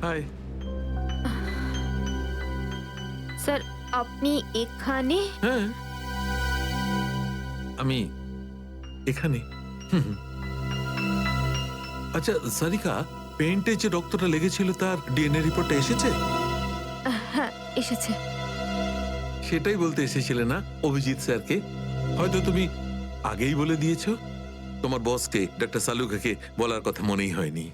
High. Sir আপনি এখানে? হ্যাঁ, আমি এখানে। আচ্ছা সারিকা, পেন্টে যে রক্তটা লেগেছিল তার ডিএনএ রিপোর্টটা এসেছে? হ্যাঁ এসেছে। সেটাই বলতে এসেছিলে না অভিজিৎ স্যারকে? হয়তো তুমি আগেই বলে দিয়েছো। তোমার বসকে ডক্টর সালুকাকে বলার কথা মনেই হয়নি।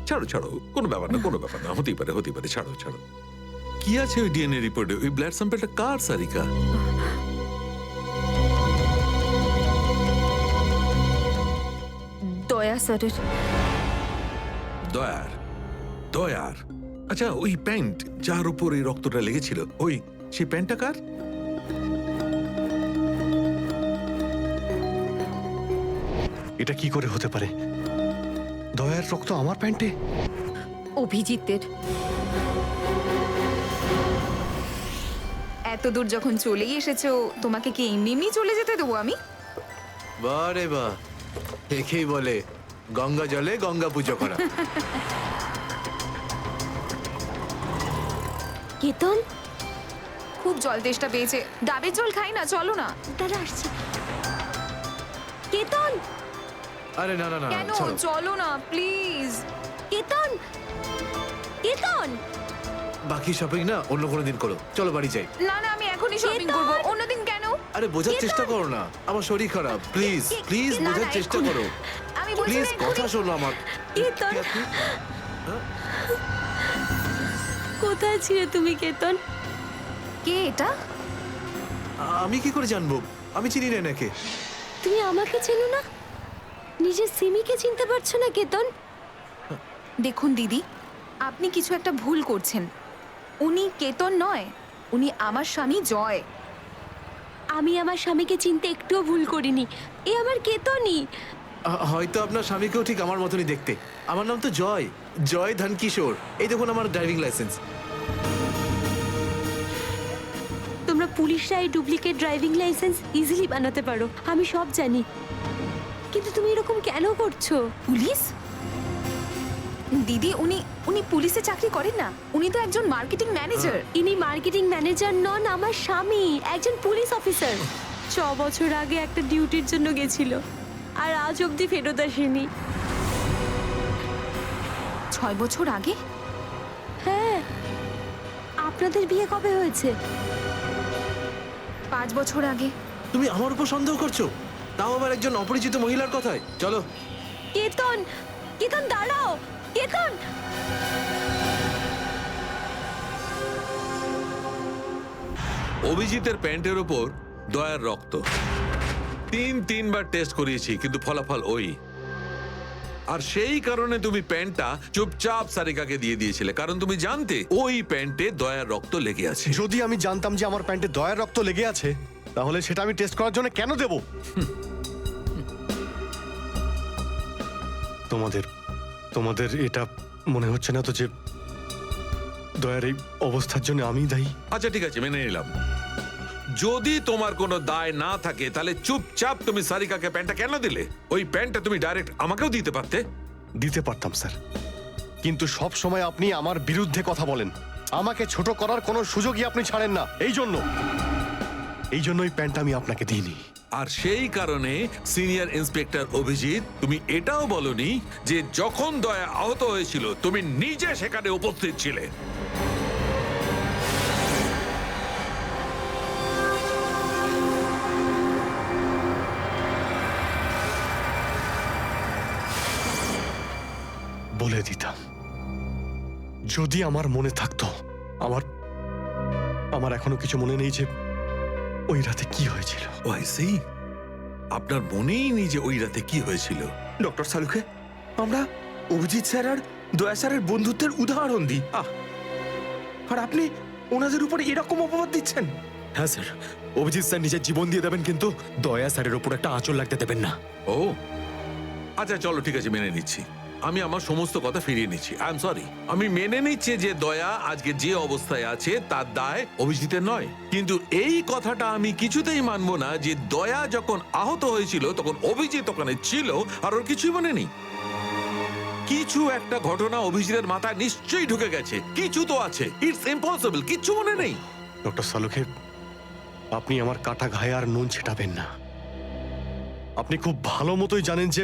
ছাড়ো ছাড়ো, কোনো ব্যাপার না, কোনো ব্যাপার না, হতেই পারে হতেই পারে, ছাড়ো ছাড়ো। কি আছে ওই ডিএনএ রিপোর্টে? ওই ব্লাড স্যাম্পলটা কার সারিকা? দয়া স্যারের। দয়ার? দয়ার? আচ্ছা ওই প্যান্ট যার উপর এই রক্তটা লেগেছিল, ওই সেই প্যান্টটা কার? এটা কি করে হতে পারে? দয়ার রক্ত আমার প্যান্টে? অভিজিতের। এত দূর যখন চলেই এসেছো, তোমাকে কি এমনি এমনি চলে যেতে দেবো আমি? বাহ রে বাহ, দেখেই বলে গঙ্গা জলে গঙ্গা পুজো করা। কেতন খুব জল তেষ্টা পেয়েছে, ডাবের জল খাই না, চলো না। দাঁড়া আসছি। কেতন আরে না না না, কেন? ছাড়ো। চলো না প্লিজ। কেতন কেতন বাকি শপিং না অন্য কোনো দিন করো, চলো বাড়ি যাই। না না, আমি এখনই শপিং কেতন! করবো, অন্যদিন কেন? আরে বোঝার চেষ্টা করো না, আমার শরীর খারাপ, প্লিজ প্লিজ না, বোঝার না, চেষ্টা এক্ষুনি। করো, আমি বলছি প্লিজ না, কথা এক্ষুনি। শোনো আমার। কেতন কি আপনি? কোথায় ছিলে তুমি কেতন? কে এটা? আমি কি করে জানবো? আমি চিনি না এনাকে। তুমি আমাকে চেনো না? নিজের সিমিকে চিনতে পারছো না কেতন? দেখুন দিদি, আপনি কিছু একটা ভুল করছেন। উনি কেতন নয়, উনি আমার স্বামী জয়। আমি আমার স্বামীকে চিনতে একটুও ভুল করিনি। এ আমার কেতনই। হয়তো আপনার স্বামীকেও ঠিক আমার মতনই দেখতে। আমার নাম তো জয়, জয় ধনকিশোর। এই দেখুন আমার ড্রাইভিং লাইসেন্স। তোমরা পুলিশরা এই ডুপ্লিকেট ড্রাইভিং লাইসেন্স ইজিলি বানাতে পারো, আমি সব জানি। কিন্তু তুমি এরকম কেন করছো? পুলিশ? দিদি, উনি উনি পুলিশে চাকরি করেন না, উনি তো একজন মার্কেটিং ম্যানেজার। ইনি মার্কেটিং ম্যানেজার নন, আমার স্বামী একজন পুলিশ অফিসার। 6 বছর আগে একটা ডিউটির জন্য গেছিল, আর আজ অবধি ফেরত আসেনি। 6 বছর আগে? হ্যাঁ। আপনাদের বিয়ে কবে হয়েছে? 5 বছর আগে। তুমি আমার উপর সন্দেহ করছো, তাও আবার একজন অপরিচিত মহিলার কথায়। চলো। কেতন কেতন দাঁড়াও কেতন। অভিজিতের প্যান্টের উপর দয়ার রক্ত। তিনবার টেস্ট করিয়েছি, কিন্তু ফলাফল ওই। আর সেই কারণে তুমি প্যান্টটা চুপচাপ সারিকাকে দিয়ে দিয়েছিলে, কারণ তুমি জানতে ওই প্যান্টে দয়ার রক্ত লেগে আছে। যদি আমি জানতাম যে আমার প্যান্টে দয়ার রক্ত লেগে আছে, তাহলে সেটা আমি টেস্ট করার জন্য কেন দেব? তোমাদের এটা মনে হচ্ছে না তো যে দয়ার এই অবস্থার জন্য আমিই দায়ী? আচ্ছা ঠিক আছে, মেনে নিলাম। যদি তোমার কোনো দায় না থাকে তাহলে চুপচাপ তুমি সারিকাকে প্যান্টটা কেন দিলে? ওই প্যান্টটা তুমি ডাইরেক্ট আমাকেও দিতে পারতে। দিতে পারতাম স্যার, কিন্তু সব সময় আপনি আমার বিরুদ্ধে কথা বলেন। আমাকে ছোট করার কোনো সুযোগই আপনি ছাড়েন না। এই জন্য ওই প্যান্টটা আমি আপনাকে দিইনি। আর সেই কারণে সিনিয়র ইন্সপেক্টর অভিজিৎ, তুমি এটাও বলনি যে যখন দয়া আহত হয়েছিল তুমি নিজে সেখানে উপস্থিত ছিলে। বলে দিতাম যদি আমার মনে থাকতো। আমার এখনো কিছু মনে নেই যে ওই রাতে কি হয়েছিল। ওই সেই, আপনার মনেই নেই যে ওই রাতে কি হয়েছিল? ডক্টর সালুকে, আমরা অভিজিৎ স্যার আর দয়া স্যারের বন্ধুত্বের উদাহরণ দিই। আর আপনি ওনাদের উপরে এরকম অপবাদ দিচ্ছেন? হ্যাঁ স্যার, অভিজিৎ স্যার নিজের জীবন দিয়ে দেবেন, কিন্তু দয়া স্যারের উপর একটা আঁচল লাগতে দেবেন না। ও আচ্ছা চলো ঠিক আছে, মেনে নিচ্ছি। আমি আমার সমস্ত কথা ফিরিয়ে নিচ্ছি। I am sorry. আমি মেনে নিচ্ছি যে দয়া আজকে যে অবস্থায় আছে তার দায় অভিজিতের নয়, কিন্তু এই কথাটা আমি কিছুতেই মানবো না যে দয়া যখন আহত হয়েছিল তখন অভিজিৎ ওখানে ছিল আর ওর কিছুই মনে নেই। কিছু একটা ঘটনা অভিজিতের মাথায় নিশ্চয়ই ঢুকে গেছে, কিছু তো আছে। ইটস ইম্পসিবল, কিচ্ছু মনে নেই। ডক্টর সালুখে, আপনি আমার কাটা ঘায়ে আর নুন ছেটাবেন না। আপনি খুব ভালো মতোই জানেন যে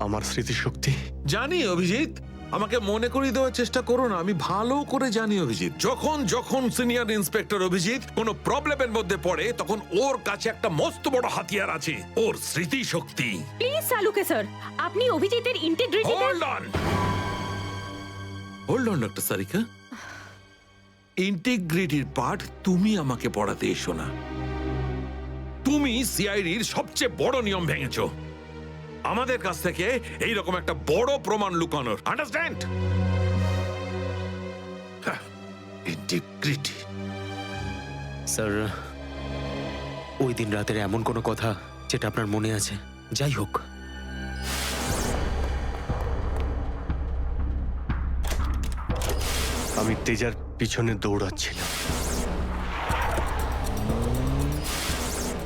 আমার স্মৃতিশক্তি। জানি অভিজিৎ, আমাকে মনে করিয়ে দেওয়ার চেষ্টা করো না। আমি ভালো করে জানি অভিজিৎ, যখন যখন সিনিয়র ইন্সপেক্টর অভিজিৎ কোনো প্রবলেমের মধ্যে পড়ে, তখন ওর কাছে একটা মস্ত বড় হাতিয়ার আছে, ওর স্মৃতিশক্তি। প্লিজ সালুকে স্যার, আপনি অভিজিতের integrity hold on, hold on doctor Sarika. ইন্টিগ্রিটির পার্ট তুমি আমাকে পড়াতে এসো না। তুমি সিআইডির সবচেয়ে বড় নিয়ম ভেঙেছো, আমাদের কাছ থেকে এইরকম একটা বড় প্রমাণ লুকানোর। আন্ডারস্ট্যান্ড? ইন্টিগ্রিটি। স্যার, ওই দিন রাতের এমন কোনো কথা যেটা আপনার মনে আছে? যাই হোক, আমি তেজার পিছনে দৌড়াচ্ছিলাম।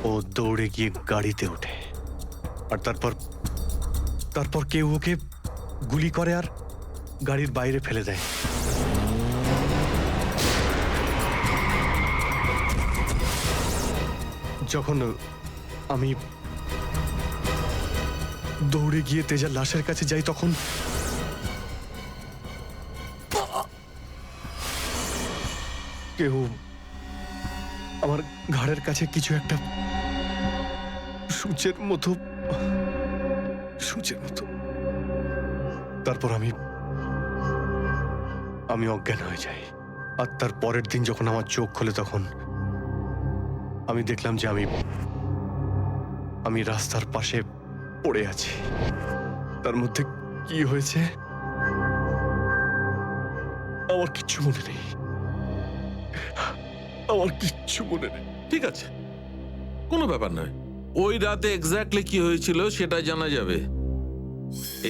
ও দৌড়ে গিয়ে গাড়িতে ওঠে, আর তারপর কেউ ওকে গুলি করে আর গাড়ির বাইরে ফেলে দেয়। যখন আমি দৌড়ে গিয়ে তেজার লাশের কাছে যাই, তখন কেউ আমার ঘাড়ের কাছে কিছু একটা সূচের মতো তারপর আমি অজ্ঞান হয়ে যাই। আর তার পরের দিন যখন আমার চোখ খোলে, তখন আমি দেখলাম যে আমি রাস্তার পাশে পড়ে আছি। তার মধ্যে কি হয়েছে আমার কিচ্ছু মনে নেই, আমার কিচ্ছু মনে নেই। ঠিক আছে, কোনো ব্যাপার নয়। ওই রাতে এক্স্যাক্টলি কি হয়েছিল সেটা জানা যাবে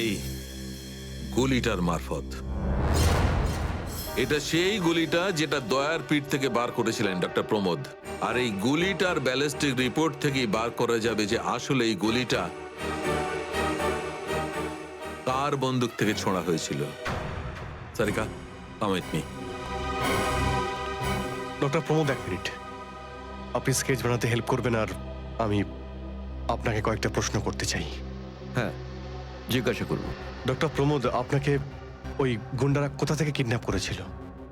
এই গুলিটার মারফত। এটা সেই গুলিটা যেটা দয়ার পিঠ থেকে বার করেছিলেন ডক্টর প্রমোদ। আর এই গুলিটার ব্যালিস্টিক রিপোর্ট থেকেই বার করা যাবে যে আসলে এই গুলিটা কার বন্দুক থেকে ছোঁড়া হয়েছিল। Sarika, come with me. Doctor Pramod, এক মিনিট। আপনি স্কেচ বানাতে হেল্প করবেন, আর আমি আপনাকে কয়েকটা প্রশ্ন করতে চাই। হ্যাঁ, জিজ্ঞাসা করব। ডক্টর প্রমোদ, আপনাকে ওই গুন্ডারা কোথা থেকে কিডন্যাপ করেছিল?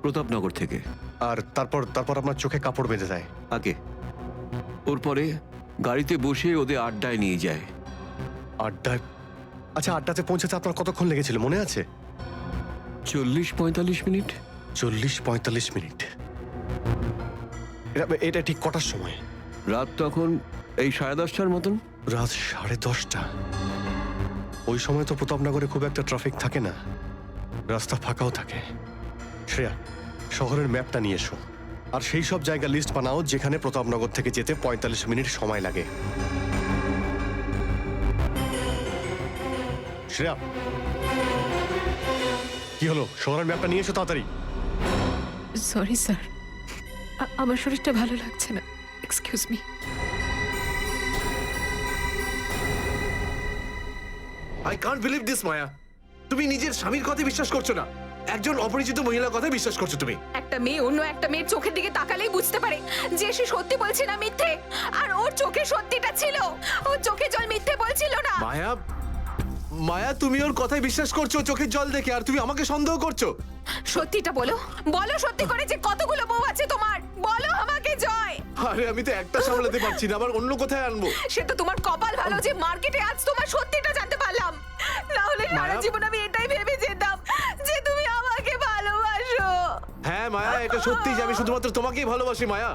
প্রতাপনগর থেকে। আর তারপর আপনার চোখে কাপড় বেঁধে দেয়। আগে ওর পরে গাড়িতে বসে ওদের আড্ডায় নিয়ে যায়। আড্ডায়? আচ্ছা, আড্ডাতে পৌঁছাতে আপনার কতক্ষণ লেগেছিল মনে আছে? 40-45 মিনিট। 40-45 মিনিট? এটা ঠিক কটার সময়? রাত তখন এই 10:30টার মতন। রাত 10:30টা? ওই সময় তো প্রতাপনগরে খুব একটা ট্রাফিক থাকে না, রাস্তা ফাঁকাও থাকে। শ্রেয়া, শহরের ম্যাপটা নিয়ে এসো, আর সেই সব জায়গা লিস্ট বানাও যেখানে প্রতাপনগর থেকে যেতে 45 মিনিট সময় লাগে। শ্রেয়া, কি হলো? শহরের ম্যাপটা নিয়ে এসো তাড়াতাড়ি। সরি স্যার, আমার শরীরটা ভালো লাগছে না, excuse me. I can't believe this Maya. তুমি নিজের স্বামীর কথা বিশ্বাস করছো না, একজন অপরিচিত মহিলার কথা বিশ্বাস করছো তুমি। একটা মেয়ে অন্য একটা মেয়ের চোখের দিকে তাকালেই বুঝতে পারে যে সে সত্যি বলছে না মিথ্যে। আর ওর চোখে সত্যিটা ছিল, ওর চোখে জল মিথ্যে বলছিল না। মায়া, মায়া, তুমি ওর কথায় বিশ্বাস করছো চোখের জল দেখে, আর তুমি আমাকে সন্দেহ করছো। সত্যিটা বলো, বলো সত্যি করে যে কতগুলো বউ আছে তোমার, বলো আমাকে জয়। আরে আমি তো একটা সামলাতে পারছি না, আবার অন্য কোথায় আনবো? সে তো তোমার কপাল ভালো যে মার্কেটে আজ তোমার সত্যিটা জানতে পারলাম, না হলে সারা মায়া- জীবন আমি এটাই ভেবে যেতাম যে তুমি আমাকে ভালোবাসো। হ্যাঁ মায়া, এটা সত্যি যে আমি শুধুমাত্র তোমাকেই ভালোবাসি মায়া।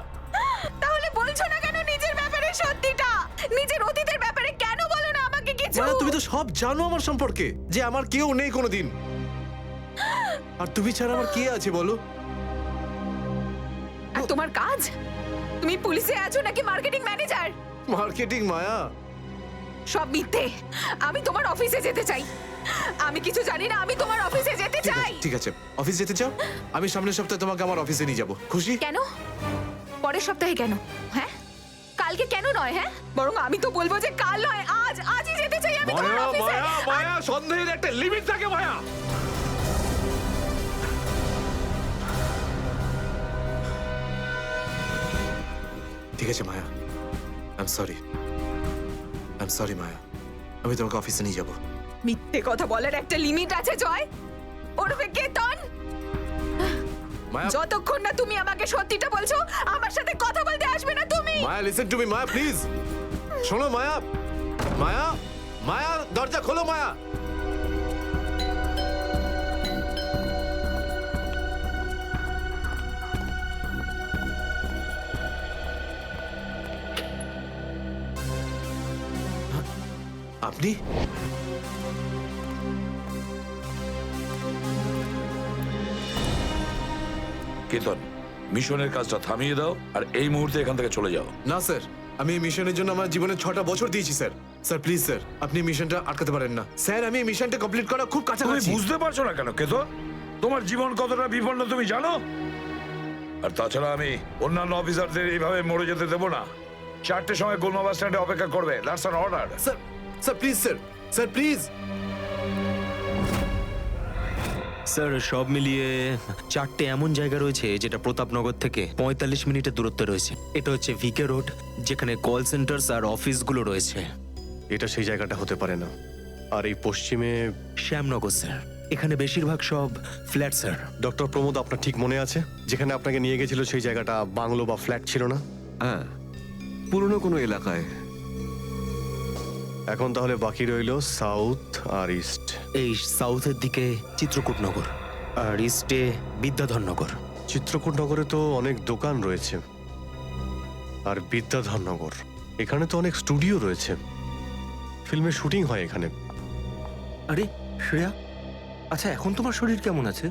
তাহলে বলছো না কেন নিজের ব্যাপারে সত্যিটা? নিজের অতীতের ব্যাপারে কেন বলো না আমাকে কিছু? মায়া, তুমি তো সব জানো আমার সম্পর্কে, যে আমার কেউ নেই কোনোদিন। আর তুমি ছাড়া আমার কে আছে বলো? আর তোমার কাজ? তুমি পুলিশে আছো নাকি মার্কেটিং ম্যানেজার? মার্কেটিং মায়া। সব মিথ্যে। আমি তোমার অফিসে যেতে চাই। আমি কিছু জানি না, আমি তোমার অফিসে যেতে ঠিক চাই। আছে, ঠিক আছে, অফিস যেতে চাও? আমি সামনের সপ্তাহে তোমাকে আমার অফিসে নিয়ে যাবো। খুশি? কেন? পরের সপ্তাহে কেন? হ্যাঁ, কাল কালকে কেন নয়? হ্যাঁ, বরং আমি তো বলবো যে কাল নয়, আজই যেতে চাই আমি তোমার অফিসে। মায়া সন্দেহের একটা লিমিট থাকে মায়া। ঠিক আছে মায়া, আই এম সরি মায়া, আমি তোমাকে অফিসে নিয়ে যাবো। মিথ্যে কথা বলার একটা লিমিট আছে জয়, ওরফে কেতন। মায়া, যতক্ষণ না তুমি আমাকে সত্যিটা বলছো, আমার সাথে কথা বলতে আসবে না তুমি। Maya listen to me Maya, please শোনো মায়া। মায়া, মায়া দরজা খোলো মায়া। আপনি? কেতন, মিশনের কাজটা থামিয়ে দাও আর এই মুহূর্তে এখান থেকে চলে যাও। না স্যার, আমি এই মিশনের জন্য আমার জীবনে 6টা বছর দিয়েছি স্যার। স্যার প্লিজ স্যার, আপনি এই মিশনটা আটকাতে পারেন না স্যার। আমি এই মিশনটা কমপ্লিট করা খুব তুমি কাছাকাছি। বুঝতে পারছো না কেন কেতন? তোমার জীবন কতটা বিপন্ন তুমি জানো? আর তাছাড়া আমি অন্যান্য অফিসারদের এইভাবে মরে যেতে দেবো না। 4টের সময় গোলমা বাস স্ট্যান্ডে অপেক্ষা করবে, that's an order. Sir, sir please sir, sir please. Sir সব মিলিয়ে 4টে এমন জায়গা রয়েছে যেটা প্রতাপনগর থেকে 45 মিনিটের দূরত্বে রয়েছে। এটা হচ্ছে ভিকে রোড, যেখানে কল সেন্টার্স আর অফিসগুলো রয়েছে। এটা সেই জায়গাটা হতে পারে না। আর এই পশ্চিমে শ্যামনগর স্যার, এখানে বেশিরভাগ সব ফ্ল্যাট স্যার। ডক্টর প্রমোদ, আপনার ঠিক মনে আছে যেখানে আপনাকে নিয়ে গেছিল সেই জায়গাটা বাংলো বা ফ্ল্যাট ছিল না? হ্যাঁ, পুরনো কোনো এলাকায়। এখন তাহলে বাকি রইল সাউথ আর ইস্ট। এই সাউথের দিকে চিত্রকূটনগর আর ইস্টে বিদ্যাধরনগর। চিত্রকূটনগরে তো অনেক দোকান রয়েছে, আর বিদ্যাধরনগর এখানে তো অনেক স্টুডিও রয়েছে, ফিল্মের শুটিং হয় এখানে। আরে শ্রেয়া, আচ্ছা এখন তোমার শরীর কেমন আছে?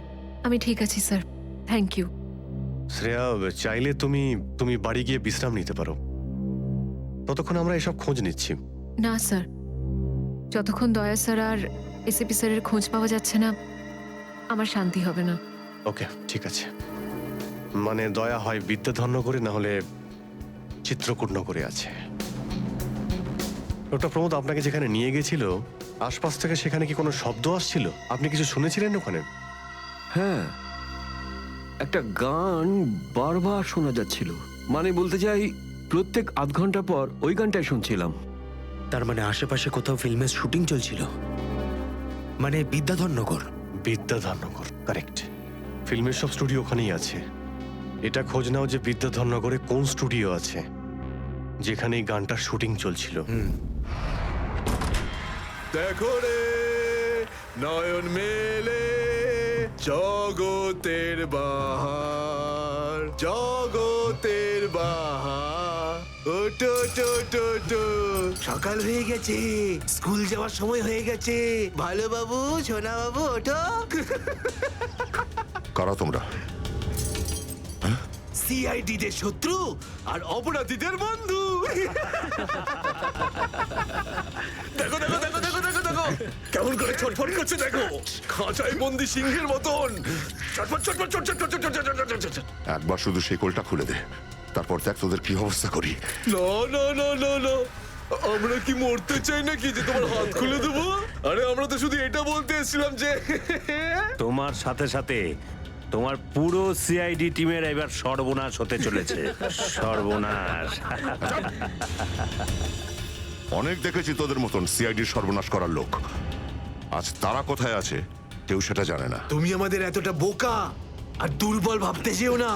আমি ঠিক আছি স্যার, থ্যাংক ইউ। শ্রেয়া, চাইলে তুমি বাড়ি গিয়ে বিশ্রাম নিতে পারো, ততক্ষণ আমরা এসব খোঁজ নিচ্ছি। না স্যার, যতক্ষণ দয়া স্যার আর এসিপি স্যারের খোঁজ পাওয়া যাচ্ছে না, আমার শান্তি হবে না। ওকে, ঠিক আছে। মানে দয়া হয় বিদ্যাধরনগরে, না হলে চিত্রকূটনগরে আছে। ডক্টর প্রমোদ আপনাকে যেখানে নিয়ে গেছিল, আশপাশ থেকে সেখানে কি কোনো শব্দ আসছিল? আপনি কিছু শুনেছিলেন ওখানে? হ্যাঁ, একটা গান বারবার শোনা যাচ্ছিল। মানে বলতে চাই, প্রত্যেক আধ ঘন্টা পর ওই গানটাই শুনছিলাম। তার মানে আশেপাশে কোথাও ফিল্মের শুটিং চলছিল, মানে বিদ্যাধরনগর। বিদ্যাধরনগর, কারেক্ট। ফিল্মের সব স্টুডিও ওখানেই আছে। এটা খোঁজ নাও যে বিদ্যাধরনগরে কোন স্টুডিও আছে যেখানে এই গানটার শুটিং চলছিল। দেখো রে নয়ন মেলে জগতের বাহার, জগতের বাহার। ওটো টো টো টো, সকাল হয়ে গেছে, স্কুল যাওয়ার সময় হয়ে গেছে। ভালো বাবু, সোনা বাবু, ওঠো। কারা তোমরা? সিআইডি দের শত্রু আর অপরাধীদের বন্ধু। দেখো দেখো দেখো দেখো দেখো দেখো কেমন করে ছটফট করছে, দেখো খাঁচায় বন্দি সিংহের মতন ছটফট ছটফট ছটফট ছটফট ছটফট। একবার শুধু শেকলটা খুলে দে, তারপর দেখ তোদের কি অবস্থা করি। না না না না না, আমরা কি মরতে চাই নাকি যে তোমার হাত খুলে দেবো? আরে আমরা তো শুধু এটা বলতে এসেছিলাম যে তোমার সাথে সাথে তোমার পুরো সিআইডি টিমের এবার সর্বনাশ হতে চলেছে। সর্বনাশ। অনেক দেখেছি তোদের মতন সিআইডির সর্বনাশ করার লোক। আজ তারা কোথায় আছে কেউ সেটা জানে না। তুমি আমাদের এতটা বোকা আর দুর্বল ভাবতে যেও না,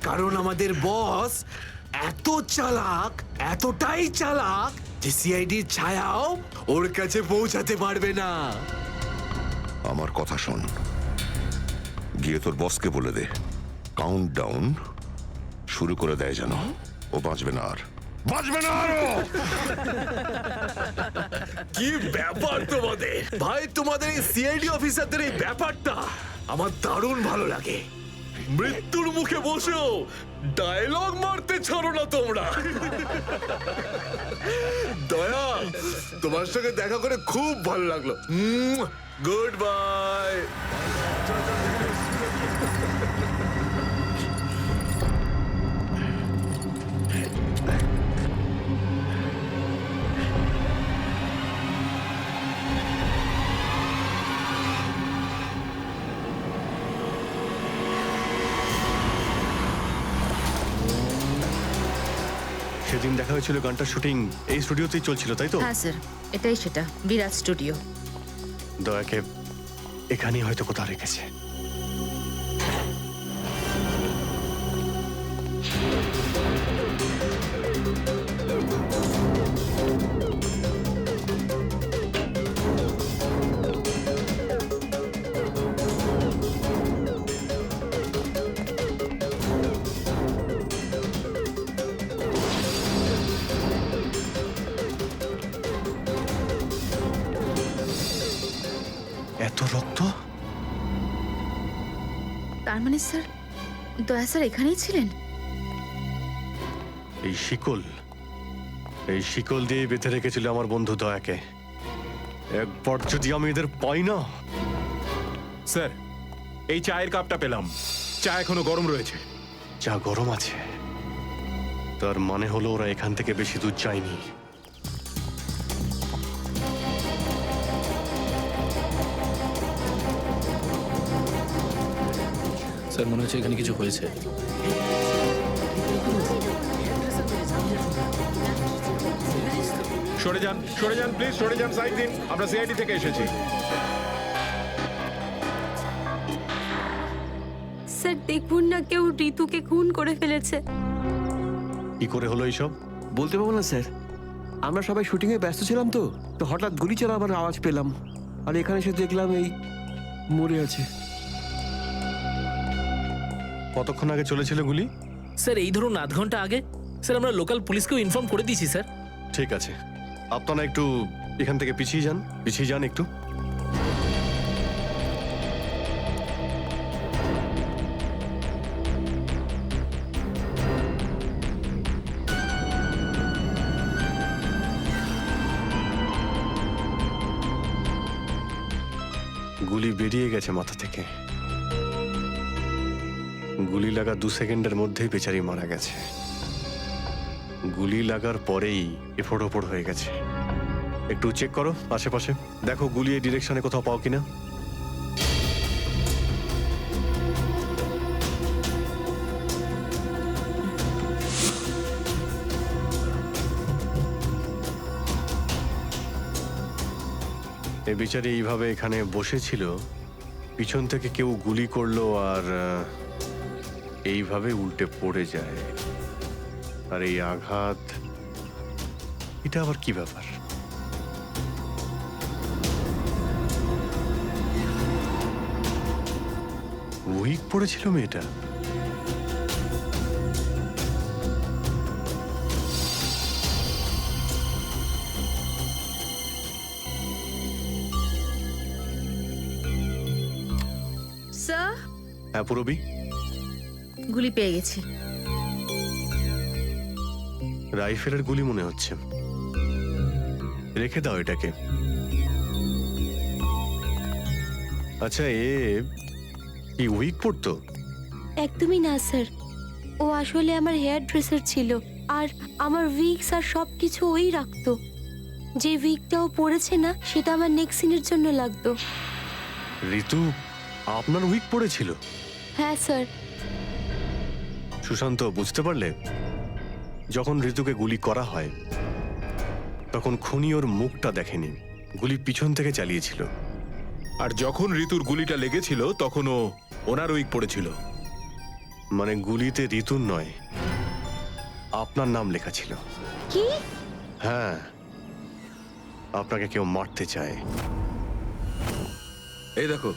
কারণ আমাদের বস এত চালাক, এতটাই চালাক যে সিআইডির ছায়াও ওর কাছে পৌঁছাতে পারবে না। আমার কথা শোন, গিয়ে তোর বসকে বলে দে কাউন্ট ডাউন শুরু করে দেয় যেন ও বাঁচবে না, আর বাঁচবে না আরো। কি ব্যাপার তোমাদের ভাই, তোমাদের এই সিআইডি অফিসারদের এই ব্যাপারটা আমার দারুণ ভালো লাগে। মৃত্যুর মুখে বসেও ডায়লগ মারতে ছাড়ো না তোমরা। দয়া, তোমার সঙ্গে দেখা করে খুব ভালো লাগলো। Good bye. সেদিন দেখা হয়েছিল গানটার শুটিং এই স্টুডিওতেই চলছিল, তাই তো? হ্যাঁ স্যার, এটাই সেটা, বিরাট স্টুডিও। দয়াকে এখানেই হয়তো কোথাও রেখেছে। এত রক্ত? তার মানে স্যার, দয়া স্যার এখানেই ছিলেন? এই শিকল দিয়ে বেঁধে রেখেছিল আমার বন্ধু দয়াকে। একবার যদি আমি এদের পাই না। স্যার, এই চায়ের কাপটা পেলাম, চা এখনো গরম রয়েছে। চা গরম আছে, তার মানে হলো ওরা এখান থেকে বেশি দূর যায়নি। স্যার, মনে হচ্ছে এখানে কিছু হয়েছে। সরে যান প্লিজ, সরে যান, সাইড দিন। আমরা সিআইডি থেকে এসেছি। স্যার দেখুন না, কেউ ঋতুকে খুন করে ফেলেছে। কি করে হলো এইসব? বলতে পারবো না স্যার, আমরা সবাই শুটিংয়ে ব্যস্ত ছিলাম তো তো হঠাৎ গুলি চালাবার আওয়াজ পেলাম, আর এখানে এসে দেখলাম এই মরে আছে। কতক্ষণ আগে চলেছিল গুলি? স্যার এই ধরুন আধ ঘন্টা আগে। স্যার আমরা লোকাল পুলিশকেও ইনফর্ম করে দিয়েছি স্যার। ঠিক আছে, আপনারা একটু এখান থেকে পিছিয়ে যান একটু। গুলি বেরিয়ে গেছে মাথা থেকে। গুলি লাগা 2 সেকেন্ডের মধ্যেই বেচারি মারা গেছে। গুলি লাগার পরেই এফোড় ওপড় হয়ে গেছে। একটু চেক করো আশেপাশে, দেখো গুলি এই ডিরেকশনে কোথাও পাও কিনা। এ বেচারি এইভাবে এখানে বসেছিল, পিছন থেকে কেউ গুলি করলো আর এইভাবে উল্টে পড়ে যায়। আর এই আঘাত, এটা আবার কি ব্যাপার? উইক পড়েছিল মেয়েটা। স্যার, হ্যাঁ পুরবি, গুলি পেয়ে গেছি। রাইফেলের গুলি মনে হচ্ছে। রেখে দাও এটাকে। আচ্ছা, কি উইক পড়তো? একদমই না স্যার, ও আসলে আমার হেয়ার ড্রেসার ছিল, আর আমার উইগস আর সবকিছু ওই রাখতো। যে উইগটা ও পরেছে না, সেটা আমার নেক্সট সিনের জন্য লাগতো। ঋতু আপনার উইক পড়েছিল? হ্যাঁ স্যার। সুশান্ত, বুঝতে পারলে? যখন ঋতুকে গুলি করা হয় তখন খুনি ওর মুখটা দেখেনি, গুলি পিছন থেকে চালিয়েছিল। আর যখন ঋতুর গুলিটা লেগেছিল তখন ওনার উইক পড়েছিল। মানে গুলিতে ঋতুর নয়, আপনার নাম লেখা ছিল। কি? হ্যাঁ, আপনাকে কেউ মারতে চায়। এই দেখো,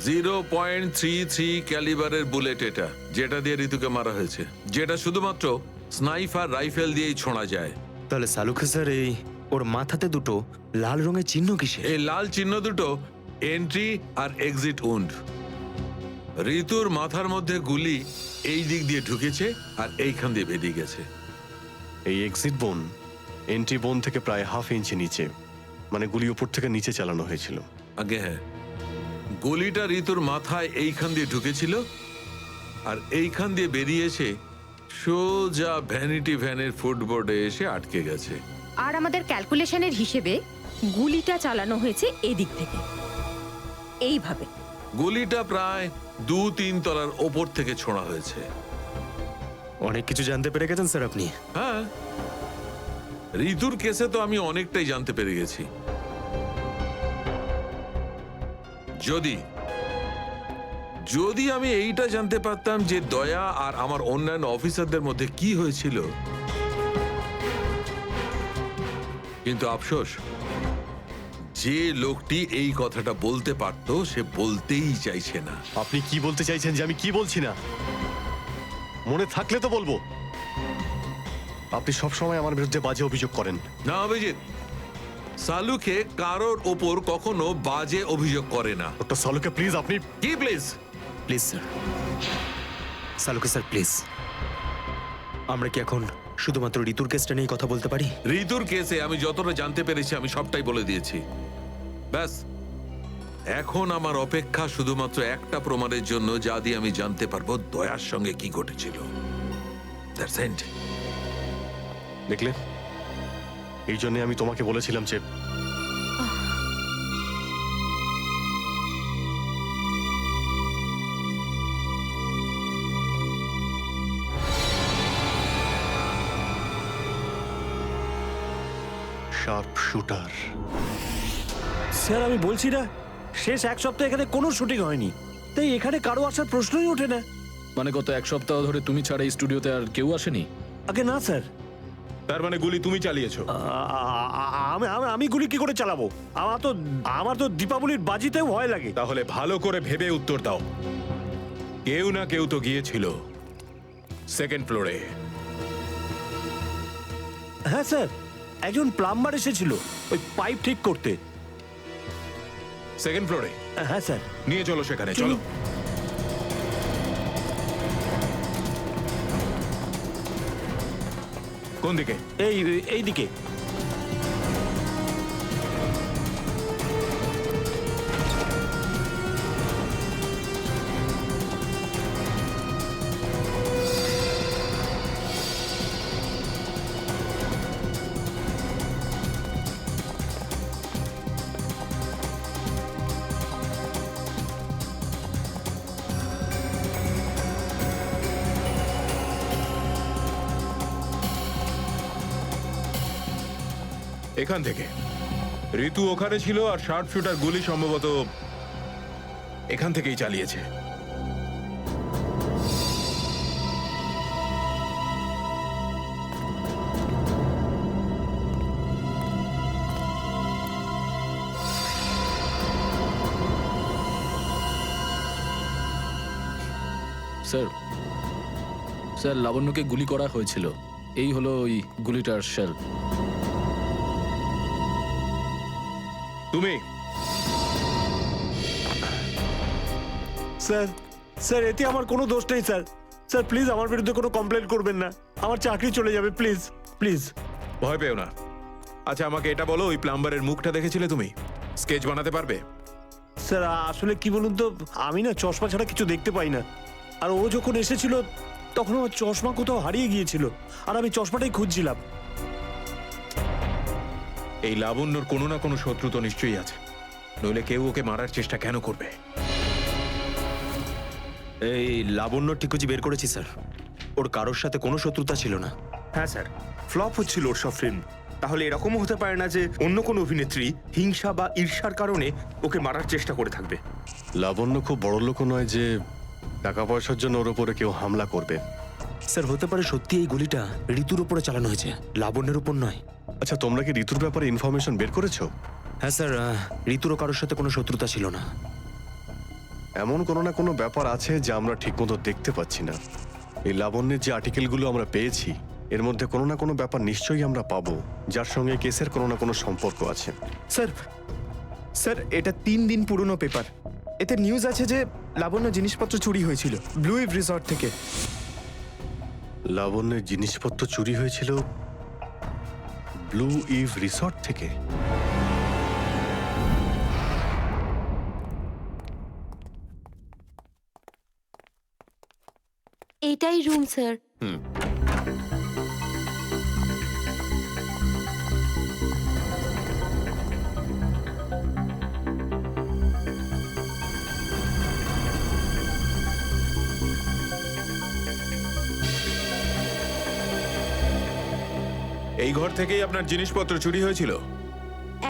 0.33 ক্যালিবারের বুলেট এটা, যেটা দিয়ে ঋতুকে মারা হয়েছে, যেটা শুধুমাত্র স্নাইপার রাইফেল দিয়েই ছোঁড়া যায়। তাহলে সালুখে স্যার, এই ওর মাথাতে দুটো লাল রঙের চিহ্ন কিসে? এই লাল চিহ্ন দুটো এন্ট্রি আর এক্সিট উন্ড। ঋতুর মাথার মধ্যে গুলি এই দিক দিয়ে ঢুকেছে আর এইখান দিয়ে বেরিয়ে গেছে। এই এক্সিট বোন এন্ট্রি বোন থেকে প্রায় 1/2 ইঞ্চি নিচে, মানে গুলি উপর থেকে নিচে চালানো হয়েছিল। আগে হ্যাঁ, গুলিটা ঋতুর মাথায় এইখান দিয়ে ঢুকেছিল আর এইখান দিয়ে বেরিয়ে এসে সোজা ভ্যানিটি ভ্যানের ফুটবোর্ডে এসে আটকে গেছে। আর আমাদের ক্যালকুলেশনের হিসেবে গুলিটা চালানো হয়েছে এদিক থেকে, এইভাবে। গুলিটা প্রায় 2-3 তলার ওপর থেকে ছোঁড়া হয়েছে। অনেক কিছু জানতে পেরে গেছেন স্যার আপনি। হ্যাঁ, ঋতুর কেসে তো আমি অনেকটাই জানতে পেরে গেছি। যদি যদি আমি এইটা জানতে পারতাম যে দয়া আর আমার অন্যান্য অফিসারদের মধ্যে কি হয়েছিল, কিন্তু আফসোস, যে লোকটি এই কথাটা বলতে পারতো সে বলতেই চাইছে না। আপনি কি বলতে চাইছেন যে আমি কি বলছি না? মনে থাকলে তো বলবো। আপনি সবসময় আমার বিরুদ্ধে বাজে অভিযোগ করেন। না অভিজিৎ, সালুকে কারোর ওপর কখনো বাজে অভিযোগ করে না। ডক্টর সালুকে প্লিজ আপনি কি প্লিজ? প্লিজ স্যার, সালুকে স্যার প্লিজ, আমরা কি এখন শুধুমাত্র ঋতুর কেসটা নিয়ে কথা বলতে পারি? ঋতুর কেসে আমি যতটা জানতে পেরেছি আমি সবটাই বলে দিয়েছি। ব্যাস, এখন আমার অপেক্ষা শুধুমাত্র একটা প্রমাণের জন্য, যা দিয়ে আমি জানতে পারবো দয়ার সঙ্গে কি ঘটেছিল। That's it. দেখলে, এই জন্য আমি তোমাকে বলেছিলাম যে শার্প শুটার। স্যার আমি বলছি না, শেষ এক সপ্তাহ এখানে কোনো শুটিং হয়নি, তাই এখানে কারো আসার প্রশ্নই ওঠে না। মানে গত এক সপ্তাহ ধরে তুমি ছাড়া এই স্টুডিওতে আর কেউ আসেনি? আগে না স্যার। তার মানে গুলি তুমি চালিয়েছো? আমি গুলি কি করে চালাবো? আমার তো দীপাবলির বাজিতেও ভয় লাগে। তাহলে ভালো করে ভেবে উত্তর দাও। কেউ না কেউ তো গিয়েছিল সেকেন্ড ফ্লোরে। হ্যাঁ স্যার, একজন প্লাম্বার এসেছিল ওই পাইপ ঠিক করতে। সেকেন্ড ফ্লোরে? হ্যাঁ স্যার। নিয়ে চলো সেখানে, চলো। কোন দিকে? এই দিকে। এখান থেকে ঋতু ওখানে ছিল, আর শার্প শুটার গুলি সম্ভবত এখান থেকেই চালিয়েছে। স্যার, স্যার লাবণ্যকে গুলি করা হয়েছিল। এই হলো ওই গুলিটার শেল। তুমি? স্যার এতে আমার কোনো দোষ নেই স্যার। স্যার প্লিজ আমার বিরুদ্ধে কোনো কমপ্লেন করবেন না, আমার চাকরি চলে যাবে, প্লিজ প্লিজ। ভয় পেও না। আচ্ছা আমাকে এটা বলো, ওই প্লাম্বারের মুখটা দেখেছিলে তুমি? স্কেচ বানাতে পারবে? স্যার আসলে কি বলুন তো, আমি না চশমা ছাড়া কিছু দেখতে পাই না। আর ও যখন এসেছিল তখন আমার চশমা কোথাও হারিয়ে গিয়েছিল, আর আমি চশমাটাই খুঁজছিলাম। এই লাবণ্যর কোনো না কোনো শত্রু তো নিশ্চয়ই আছে, নইলে কেউ ওকে মারার চেষ্টা কেন করবে? এই লাবণ্য ঠিকুজি বের করেছি স্যার। ওর কারোর সাথে কোনো শত্রুতা ছিল না। হ্যাঁ স্যার, ফ্লপ হচ্ছিল ওর সব ফিল্ম। তাহলে এরকমও হতে পারে না যে অন্য কোনো অভিনেত্রী হিংসা বা ঈর্ষার কারণে ওকে মারার চেষ্টা করে থাকবে। লাবণ্য খুব বড় লোক নয় যে টাকা পয়সার জন্য ওর উপরে কেউ হামলা করবে। স্যার হতে পারে সত্যি এই গুলিটা ঋতুর উপরে চালানো হয়েছে, লাবণ্যের উপর নয়। আচ্ছা তোমরা কি ঋতুর ব্যাপারে ইনফরমেশন বের করেছো? হ্যাঁ স্যার, ঋতুরও কারোর সাথে কোনো শত্রুতা ছিল না। এমন কোনো না কোনো ব্যাপার আছে যা আমরা ঠিকমতো দেখতে পাচ্ছি না। এই লাবণ্যের যে আর্টিকেলগুলো আমরা পেয়েছি এর মধ্যে কোনো না কোনো ব্যাপার নিশ্চয়ই আমরা পাবো যার সঙ্গে কেসের কোনো না কোনো সম্পর্ক আছে। স্যার এটা 3 দিন পুরনো পেপার। এতে নিউজ আছে যে লাবণ্য জিনিসপত্র চুরি হয়েছিল ব্লু ইভ রিসর্ট থেকে। লাবণ্যের জিনিসপত্র চুরি হয়েছিল ব্লু ইভ রিসর্ট থেকে? এটাই রুম স্যার। এই ঘর থেকেই আপনার জিনিসপত্র চুরি হয়েছিল?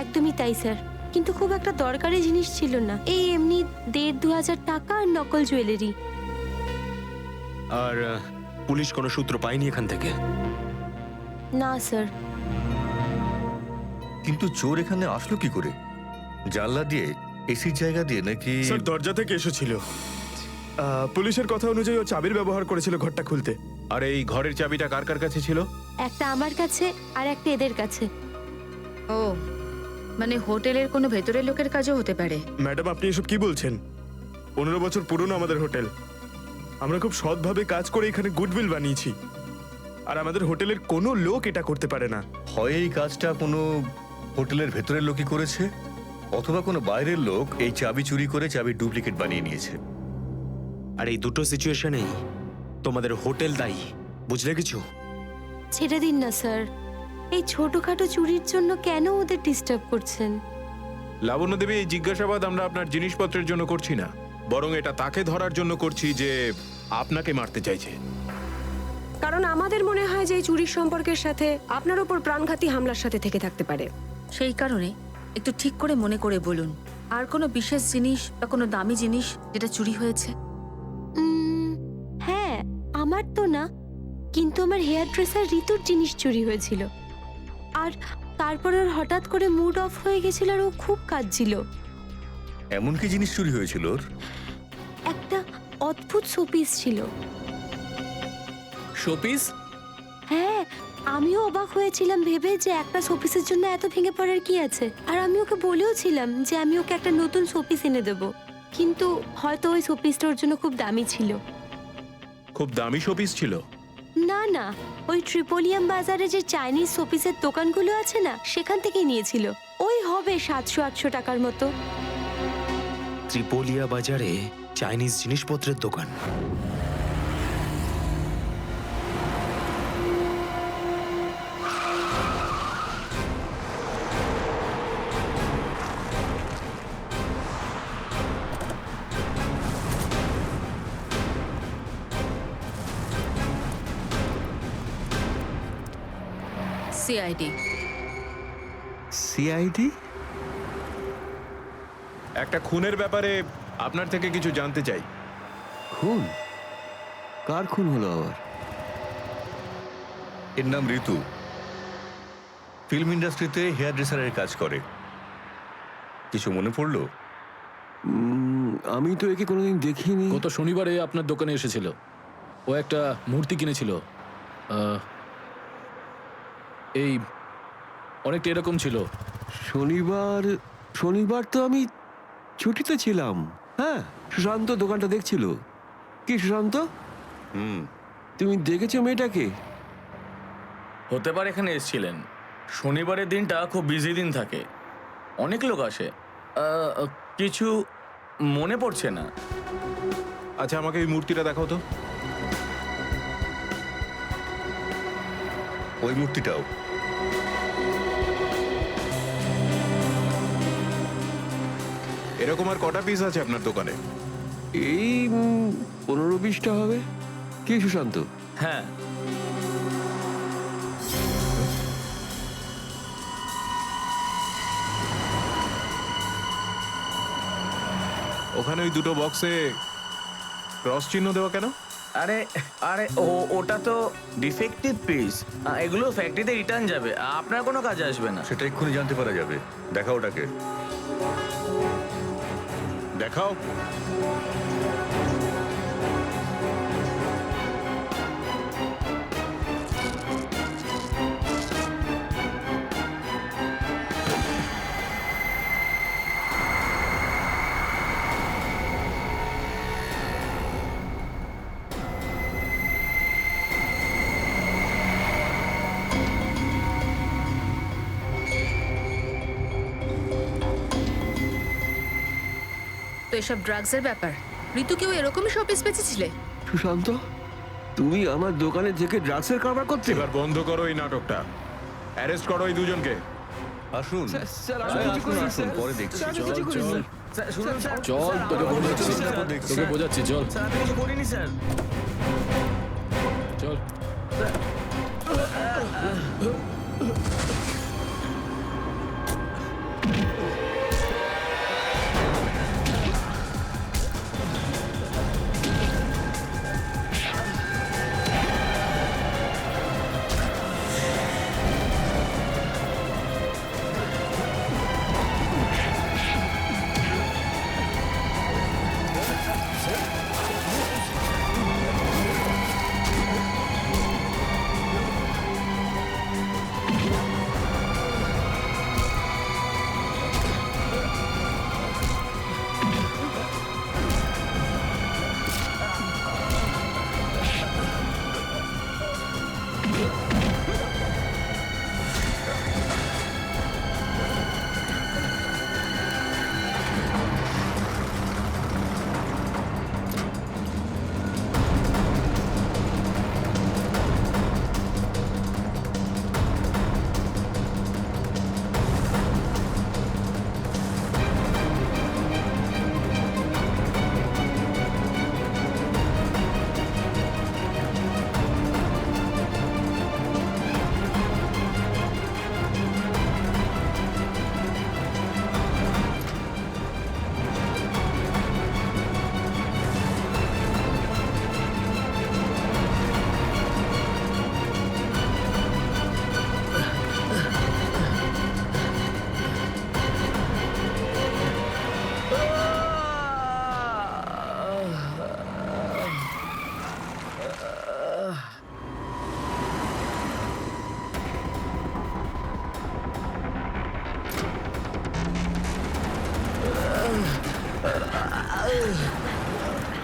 একদমই তাই স্যার, কিন্তু খুব একটা দরকারি জিনিস ছিল না, এই এমনি 1,500-2,000 টাকা আর নকল জুয়েলারি। আর পুলিশ কোনো সূত্র পায়নি এখান থেকে? না স্যার। কিন্তু চোর এখানে আসলো কি করে? জানলা দিয়ে, এসির জায়গা দিয়ে নাকি? স্যার দরজা থেকে এসেছিল। পুলিশের কথা অনুযায়ী ও চাবির ব্যবহার করেছিল ঘরটা খুলতে। আর এই ঘরের চাবিটা কার কার কাছে ছিল? একটা আমার কাছে আর একটা এদের কাছে। ও মানে হোটেলের কোনো ভেতরের লোকের কাজও হতে পারে। ম্যাডাম আপনি এসব কি বলছেন? 15 বছর পুরনো আমাদের হোটেল, আমরা খুব সৎভাবে কাজ করে এখানে গুডউইল বানিয়েছি, আর আমাদের হোটেলের কোনো লোক এটা করতে পারে না। হয় এই কাজটা কোনো হোটেলের ভেতরের লোকই করেছে, অথবা কোনো বাইরের লোক এই চাবি চুরি করে চাবির ডুপ্লিকেট বানিয়ে নিয়েছে। আর এই দুটো সিচুয়েশনেই তোমাদের হোটেল দায়ী, বুঝলে কিছু? ছেড়ে দিন না স্যার, এই ছোটখাটো চুরির জন্য কেন ওদের ডিস্টার্ব করছেন? লাবণ্য দেবী, এই জিজ্ঞাসাবাদ আমরা আপনার জিনিসপত্রের জন্য করছি না, বরং এটা তাকে ধরার জন্য করছি যে আপনাকে মারতে চাইছে। কারণ আমাদের মনে হয় যে এই চুরির সম্পর্কের সাথে আপনার উপর প্রাণঘাতী হামলার সাথে থেকে থাকতে পারে। সেই কারণে একটু ঠিক করে মনে করে বলুন, আর কোনো বিশেষ জিনিস বা কোনো দামি জিনিস যেটা চুরি হয়েছে? হ্যাঁ, আমার তো না, কিন্তু আমার হেয়ার ড্রেসার ঋতুর জিনিস চুরি হয়েছিল, আর তারপর ওর হঠাৎ করে মুড অফ হয়ে গেছিল আর ও খুব কাঁদছিল। এমন কি জিনিস চুরি হয়েছিল ওর? একটা অদ্ভুত শোপিস ছিল। শোপিস? হ্যাঁ, আমিও অবাক হয়েছিলাম ভেবে যে একটা শোপিসের জন্য এত ভেঙে পড়ার কি আছে, আর আমি ওকে বলেও ছিলাম যে আমি ওকে একটা নতুন শোপিস এনে দেবো, কিন্তু হয়তো ওই শোপিসটা ওর জন্য খুব দামি ছিল। খুব দামি শোপিস ছিল? না না, ওই ট্রিপোলিয়াম বাজারে যে চাইনিজ শোপিসের দোকানগুলো আছে না, সেখান থেকেই নিয়েছিল। ওই হবে 700-800 টাকার মতো। ত্রিপোলিয়া বাজারে চাইনিজ জিনিসপত্রের দোকান? সিআইডি। সিআইডি? একটা খুনের ব্যাপারে আপনার থেকে কিছু জানতে চাই। খুন? কার খুন হলো আবার? এর নাম ঋতু, ফিল্ম ইন্ডাস্ট্রিতে হেয়ার ড্রেসারের কাজ করে। কিছু মনে পড়লো? আমি তো একে কোনোদিন দেখিনি। গত শনিবারে আপনার দোকানে এসেছিল, ও একটা মূর্তি কিনেছিল, এই অনেকটা এরকম ছিল। শনিবার তো আমি ছুটিতে ছিলাম। হ্যাঁ, সুশান্ত দোকানটা দেখছিল। কি সুশান্ত, তুমি দেখেছো মেয়েটাকে? হতে পারে এখানে এসেছিলেন। শনিবারের দিনটা খুব বিজি দিন থাকে, অনেক লোক আসে। কিছু মনে পড়ছে না। আচ্ছা, আমাকে এই মূর্তিটা দেখাও তো। ওই মূর্তিটাও? এরকম আর কটা পিস আছে আপনার দোকানে? এই 15-20টা হবে। কি সুশান্ত? হ্যাঁ। ওখানে ওই দুটো বক্সে ক্রস চিহ্ন দেওয়া কেন? আরে আরে ওটা তো ডিফেক্টিভ পিস, এগুলো ফ্যাক্টরিতে রিটার্ন যাবে, আপনার কোনো কাজে আসবে না। সেটা এক্ষুনি জানতে পারা যাবে। দেখাও ওটাকে, দেখাও। তো এসব ড্রাগসের ব্যাপার। ঋতুকেও এরকমই শোপিস বেচেছিলে? সুশান্ত, তুমি আমার দোকানে থেকে ড্রাগসের কারবার করতে? এবার বন্ধ করো এই নাটকটা, অ্যারেস্ট করো এই দুজনকে। আসুন, পরে দেখছি। চল, তোকে বোঝাচ্ছি, চল। কিছু করিনি স্যার। চল।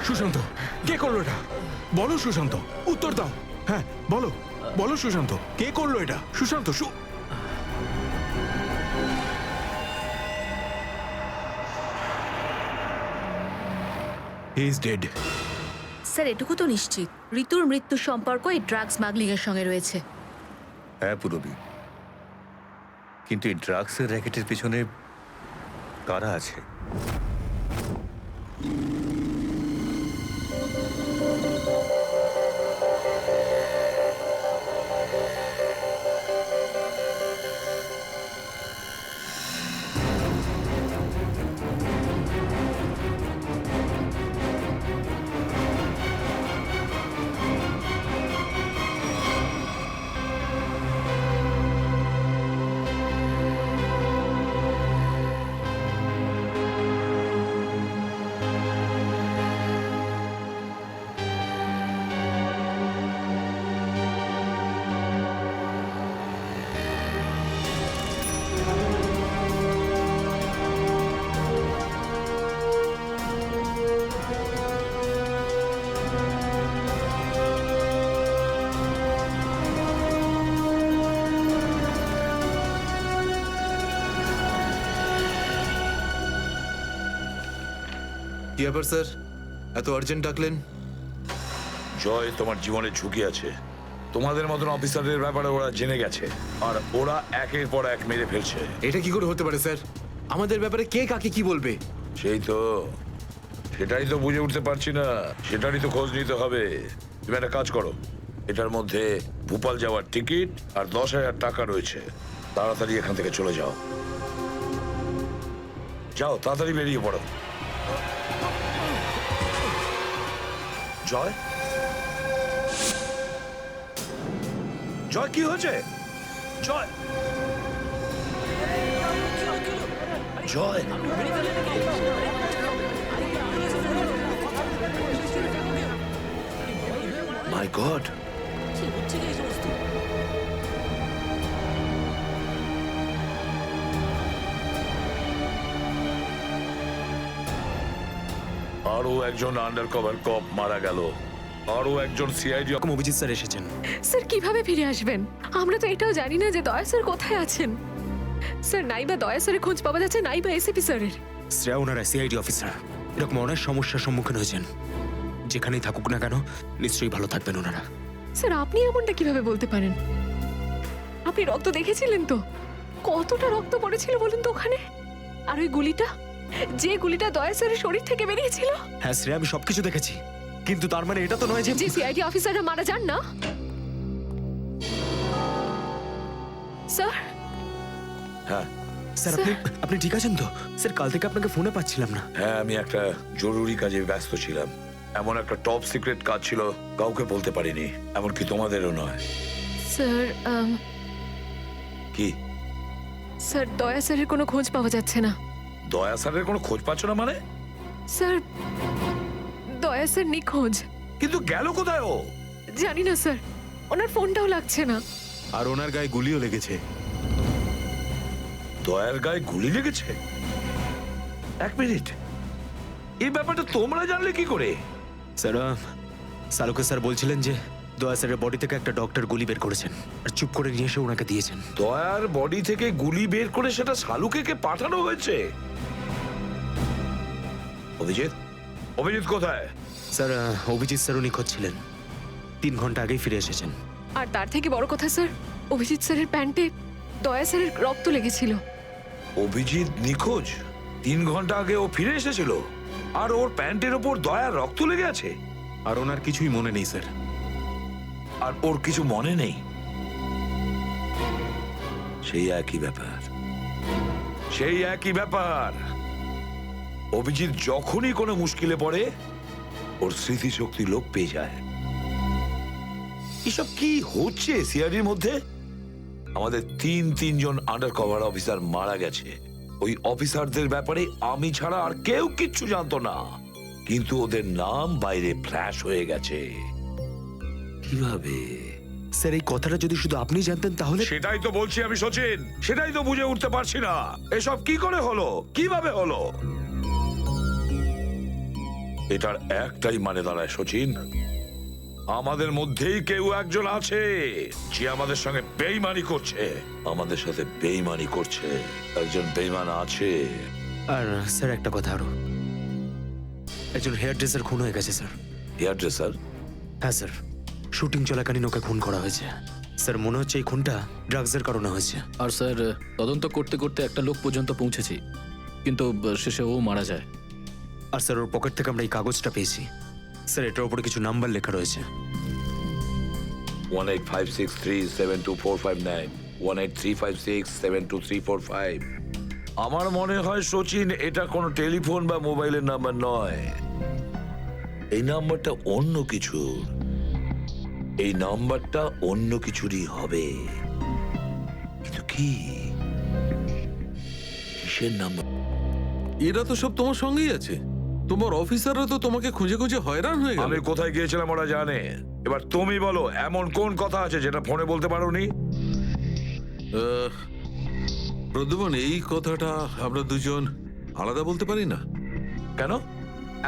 সুশান্ত কে করলো এটা? বলো সুশান্ত, উত্তর দাও। হ্যাঁ বলো, বলো সুশান্ত, কে করলো এটা? Sushant, he is dead. Sir এটুকু তো নিশ্চিত ঋতুর মৃত্যুর সম্পর্ক এই ড্রাগ স্মাগলিং এর সঙ্গে রয়েছে। হ্যাঁ পুরবি, কিন্তু এই ড্রাগসের র্যাকেটের পিছনে কারা আছে? কি ব্যাপার স্যার, এত আর্জেন্ট ডাকলেন? জয়, তোমার জীবনের ঝুঁকি আছে। তোমাদের মতন অফিসারদের ব্যাপারে ওরা জেনে গেছে, আর ওরা একের পর এক মেরে ফেলছে। এটা কি করে হতে পারে স্যার? আমাদের ব্যাপারে কে কাকে কি বলবে? সেটাই তো বুঝে উঠতে পারছি না, সেটারই তো খোঁজ নিতে হবে। তুমি একটা কাজ করো, এটার মধ্যে ভোপাল যাওয়ার টিকিট আর 10,000 টাকা রয়েছে। তাড়াতাড়ি এখান থেকে চলে যাও, যাও তাড়াতাড়ি বেরিয়ে পড়ো। জয়, জয় কি হয়েছে? জয়, জয়, মাই গড, আরো একজন আন্ডার কভার কপ মারা গেল, আরো একজন সিআইডি। অভিজিৎ স্যার এসেছেন। স্যার কিভাবে ফিরে আসবেন? আমরা তো এটাও জানি না যে দয়া স্যার কোথায় আছেন। স্যার নাইবা দয়া স্যারের খোঁজ পাওয়া যাচ্ছে, নাইবা এসিপি স্যারের। শ্রেয়া ওনারা সিআইডি অফিসার, এরকম অনেক সমস্যার সম্মুখীন হয়েছেন। যেখানেই থাকুক না কেন নিশ্চয়ই ভালো থাকবেন ওনারা। স্যার আপনি এমনটা কিভাবে বলতে পারেন? আপনি রক্ত দেখেছিলেন তো? কতটা রক্ত পড়েছিল বলুন তো ওখানে? আর ওই গুলিটা, যে গুলিটা দয়া স্যারের শরীর থেকে বেরিয়েছিল। হ্যাঁ শ্রেয়া, আমি সবকিছু দেখেছি, কিন্তু তার মানে এটা তো নয় যে সিআইডি অফিসাররা মারা যান না। স্যার, হ্যাঁ স্যার আপনি ঠিক আছেন তো? স্যার কাল থেকে আপনাকে ফোনে পাচ্ছিলাম না। হ্যাঁ, আমি একটা জরুরি কাজে ব্যস্ত ছিলাম। এমন একটা টপ সিক্রেট কাজ ছিল, কাউকে বলতে পারিনি, এমনকি তোমাদেরও নয়। স্যার কি স্যার, দয়া স্যারের কোনো খোঁজ পাওয়া যাচ্ছে না। দয়া স্যারের কোনো খোঁজ পাচ্ছ না মানে? স্যার দয়া স্যার নিখোঁজ। কিন্তু গেল কোথায় ও? জানি না স্যার, ওনার ফোনটাও লাগছে না। আর ওনার গায়ে গুলিও লেগেছে। দয়ার গায়ে গুলি লেগেছে? এক মিনিট, এই ব্যাপারটা তোমরা জানলে কি করে? স্যার সালুকে স্যার বলছিলেন যে দয়া স্যারের বডি থেকে একটা ডক্টর গুলি বের করেছেন আর চুপ করে নিয়ে এসে ওনাকে দিয়েছেন। দয়ার বডি থেকে গুলি বের করে সেটা শালুকে পাঠানো হয়েছে? অভিজিৎ, অভিজিৎ কোথায়? স্যার অভিজিৎ স্যারও নিখোঁজ ছিলেন, 3 ঘন্টা আগেই ফিরে এসেছেন। আর তার থেকে বড় কথা স্যার, অভিজিৎ স্যারের প্যান্টে দয়া স্যারের রক্ত লেগেছিল। অভিজিৎ নিখোঁজ? 3 ঘন্টা আগে ও ফিরে এসেছিল, আর ওর প্যান্টের ওপর দয়ার রক্ত লেগে আছে? আর ওনার কিছুই মনে নেই স্যার। আর ওর কিছু মনে নেই? সেই একই ব্যাপার, সেই একই ব্যাপার। অভিজিৎ যখনই কোনো মুশকিলে পড়ে ওর স্মৃতিশক্তি লোপ পেয়ে যায়। এসব কি হচ্ছে সিআইডির মধ্যে? আমাদের তিনজন আন্ডার কভার অফিসার মারা গেছে। ওই অফিসারদের ব্যাপারে আমি ছাড়া আর কেউ কিচ্ছু জানতো না, কিন্তু ওদের নাম বাইরে ফ্ল্যাশ হয়ে গেছে। কিভাবে? স্যার এই কথাটা যদি শুধু আপনি জানতেন তাহলে। সেটাই তো বলছি আমি সচিন, সেটাই তো বুঝে উঠতে পারছি না, এসব কি করে হলো, কিভাবে হলো? এটার একটাই মানে দাঁড়ায় সচিন, আমাদের মধ্যেই কেউ একজন আছে যে আমাদের সঙ্গে বেইমানি করছে, আমাদের সাথে বেইমানি করছে। একজন বেইমান আছে। আর স্যার একটা কথা আরো, একজন হেয়ার ড্রেসার খুন হয়ে গেছে স্যার। Hair dresser? হ্যাঁ স্যার, শুটিং চলাকালীন ওকে খুন করা হয়েছে। স্যার মনে হচ্ছে এই খুনটা ড্রাগসের কারণে হয়েছে। আর স্যার তদন্ত করতে করতে একটা লোক পর্যন্ত পৌঁছেছি, কিন্তু শেষে ও মারা যায়। আর স্যার ওর পকেট থেকে আমরা এই কাগজটা পেয়েছি। স্যার এটার উপরে কিছু নাম্বার লেখা রয়েছে। 185637245 183567235। আমার মনে হয় সচিন এটা কোনো টেলিফোন বা মোবাইলের নাম্বার নয়, এই নাম্বারটা অন্য কিছু, এই নাম্বারটা অন্য কিছুরই হবে। কিন্তু কি, কিসের নাম্বার? এরা তো সব তোমার সঙ্গেই আছে, তোমার অফিসাররা তো তোমাকে খুঁজে খুঁজে হয়রান হয়ে গেল। আমি কোথায় গিয়েছিলাম ওরা জানে। এবার তুমি বলো, এমন কোন কথা আছে যেটা ফোনে বলতে পারোনি? প্রদ্যুমন, এই কথাটা আমরা দুজন আলাদা বলতে পারি না। কেন?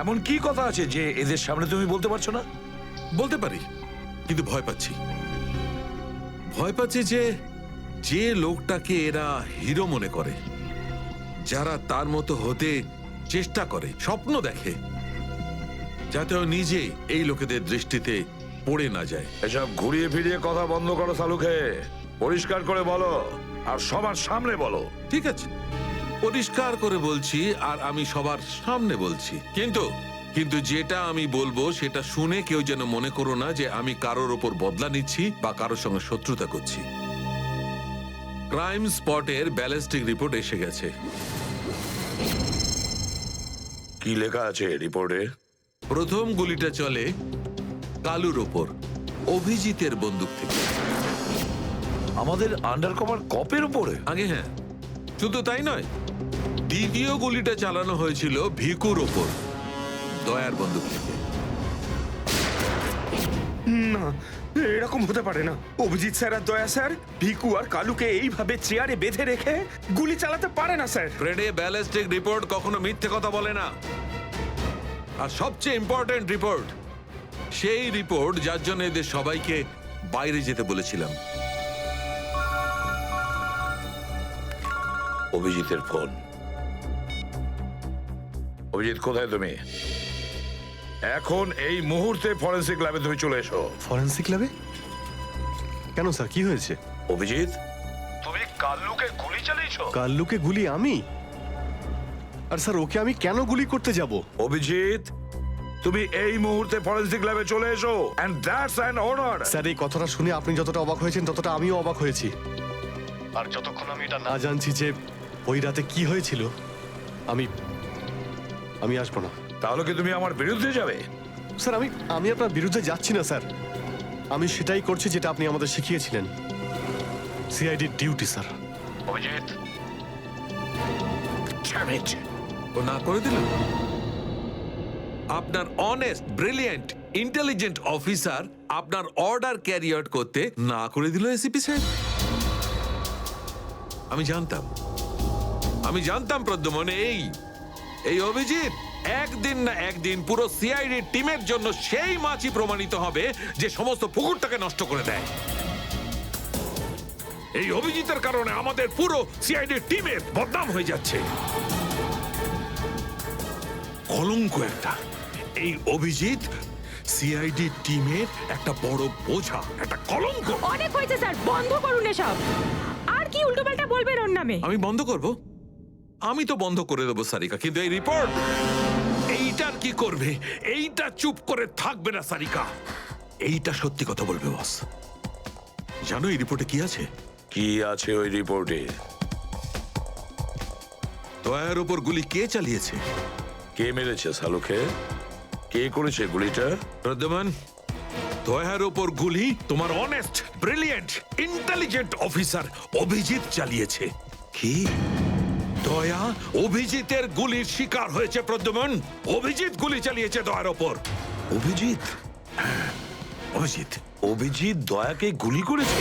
এমন কি কথা আছে যে এদের সামনে তুমি বলতে পারছো না? বলতে পারি, কিন্তু ভয় পাচ্ছি। ভয় পাচ্ছি যে যে লোকটাকে এরা হিরো মনে করে, যারা তার মতো হতে চেষ্টা করে, স্বপ্ন দেখে, যাতে ও নিজে এই লোকেদের দৃষ্টিতে পড়ে না যায়। এসব ঘুরিয়ে ফিরিয়ে কথা বন্ধ করো সালুকে, পরিষ্কার করে বলো, আর সবার সামনে বলো। ঠিক আছে, পরিষ্কার করে বলছি, আর আমি সবার সামনে বলছি, কিন্তু যেটা আমি বলবো সেটা শুনে কেউ যেন মনে করো না যে আমি কারোর ওপর বদলা নিচ্ছি বা কারোর সঙ্গে শত্রুতা করছি। ক্রাইম স্পটের ব্যালিস্টিক রিপোর্ট এসে গেছে। কি লেখা আছে রিপোর্টে? প্রথম গুলিটা চলে কালুর ওপর, অভিজিতের বন্দুক থেকে। আমাদের আন্ডার কভার কপের উপরে? আগে হ্যাঁ, শুধু তাই নয়, দ্বিতীয় গুলিটা চালানো হয়েছিল ভিকুর ওপর, দয়ার বন্দুক থেকে। না, এরকম হতে পারে না। অভিজিৎ স্যার আর দয়া স্যার ভিকু আর কালুকে এইভাবে চেয়ারে বেঁধে রেখে গুলি চালাতে পারে না স্যার। ফ্রেডে, ব্যালিস্টিক রিপোর্ট কখনো মিথ্যে কথা বলে না। আর সবচেয়ে ইম্পর্টেন্ট রিপোর্ট, সেই রিপোর্ট যার জন্য এদের সবাইকে বাইরে যেতে বলেছিলাম। অভিজিতের ফোন। অভিজিৎ, কোথায় তুমি? এখন এই মুহূর্তে ফরেনসিক ল্যাবে তুমি চলে এসো। ফরেনসিক ল্যাবে? কেন স্যার, কি হয়েছে? অভিজিৎ, তুমি কাল্লুকে গুলি চালিয়েছো? কাল্লুকে গুলি আমি? আর স্যার ওকে আমি কেন গুলি করতে যাব? অভিজিৎ, তুমি এই মুহূর্তে ফরেনসিক ল্যাবে চলে এসো, and that's an order. Sir এই কথাটা শুনে আপনি যতটা অবাক হয়েছেন ততটা আমিও অবাক হয়েছি। আর যতক্ষণ আমি এটা না জানছি যে ওই রাতে কি হয়েছিল, আমি আসবো না। তাহলে কি তুমি আমার বিরুদ্ধে যাবে? স্যার আমি আপনার বিরুদ্ধে যাচ্ছি না স্যার, আমি সেটাই করছি যেটা আপনি আমাদের শিখিয়েছিলেন, সিআইডির ডিউটি স্যার। অভিজিৎ, ও না করে দিল। আপনার অনেস্ট, ব্রিলিয়েন্ট, ইন্টেলিজেন্ট অফিসার আপনার অর্ডার ক্যারি আউট করতে না করে দিল এসিপি সাহেব। আমি জানতাম প্রদ্যুমন, এই অভিজিৎ একদিন না একদিন পুরো সিআইডি টিমের জন্য সেই মাছি প্রমাণিত হবে যে সমস্ত পুকুরটাকে নষ্ট করে দেয়। এই অভিজিতের কারণে আমাদের পুরো সিআইডি টিমের বদনাম হয়ে যাচ্ছে। কলঙ্ক একটা। এই অভিজিৎ সিআইডি টিমের একটা বড় বোঝা, একটা কলঙ্ক। অনেক হয়েছে স্যার, বন্ধ করুন এসব। আর কি উল্টোপাল্টা বলবেন ওর নামে? আমি বন্ধ করব? আমি তো বন্ধ করে দেবো সারিকা, কিন্তু এই রিপোর্ট, এইটার কি করবে? এইটা চুপ করে থাকবে না সারিকা, এইটা সত্যি কথা বলবে বস। জানো এই রিপোর্টে কি আছে? কি আছে ওই রিপোর্টে? দয়ার উপর গুলি কে চালিয়েছে, কে মেরেছে সালুকে, কে করেছে গুলিটা? প্রদ্যুমন, দয়ার উপর গুলি তোমার honest, brilliant, intelligent officer Abhijit চালিয়েছে। কি? দয়া অভিজিতের গুলির শিকার হয়েছে প্রদ্যুমন। অভিজিৎ গুলি চালিয়েছে দয়ার ওপর। অভিজিৎ? অভিজিৎ অভিজিৎ দয়াকে গুলি করেছে?